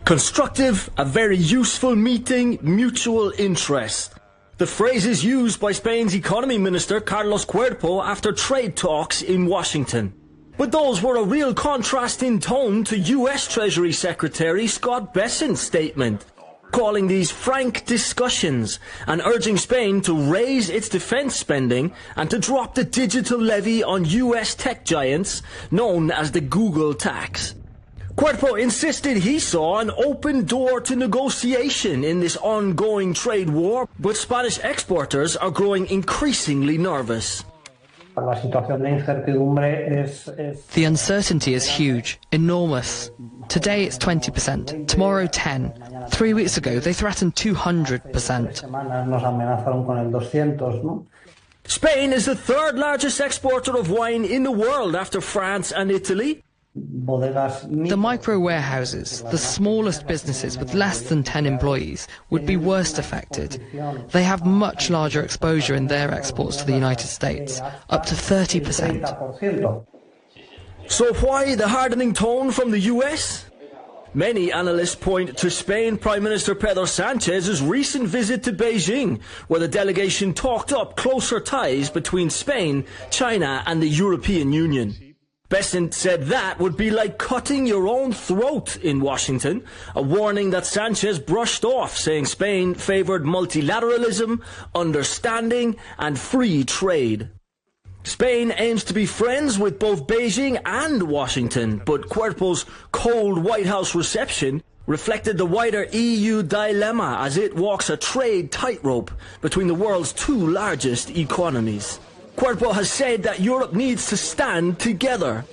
Constructive, a very useful meeting, mutual interest. The phrase is used by Spain's economy minister Carlos Cuerpo after trade talks in Washington. But those were a real contrast in tone to U.S. Treasury Secretary Scott Bessent's statement, calling these frank discussions and urging Spain to raise its defense spending and to drop the digital levy on U.S. tech giants known as the Google tax. Cuerpo insisted he saw an open door to negotiation in this ongoing trade war, but Spanish exporters are growing increasingly nervous. The uncertainty is huge, enormous. Today it's 20%, tomorrow 10%. 3 weeks ago they threatened 200%. Spain is the third largest exporter of wine in the world after France and Italy. The micro warehouses, the smallest businesses with less than 10 employees, would be worst affected. They have much larger exposure in their exports to the United States, up to 30%. So why the hardening tone from the US? Many analysts point to Spain Prime Minister Pedro Sanchez's recent visit to Beijing, where the delegation talked up closer ties between Spain, China and the European Union. Bessent said that would be like cutting your own throat in Washington, a warning that Sanchez brushed off, saying Spain favoured multilateralism, understanding and free trade. Spain aims to be friends with both Beijing and Washington, but Cuerpo's cold White House reception reflected the wider EU dilemma as it walks a trade tightrope between the world's two largest economies. Cuerpo has said that Europe needs to stand together.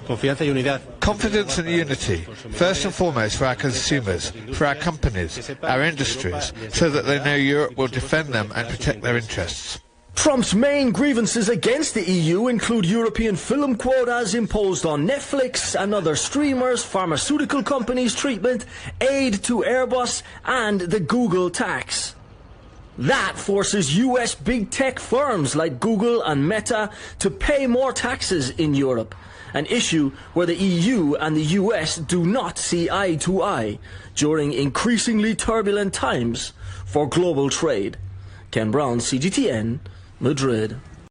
Confidence and unity, first and foremost for our consumers, for our companies, our industries, so that they know Europe will defend them and protect their interests. Trump's main grievances against the EU include European film quotas imposed on Netflix and other streamers, pharmaceutical companies' treatment, aid to Airbus, and the Google tax. That forces US big tech firms like Google and Meta to pay more taxes in Europe, an issue where the EU and the US do not see eye to eye during increasingly turbulent times for global trade. Ken Browne, CGTN, Madrid.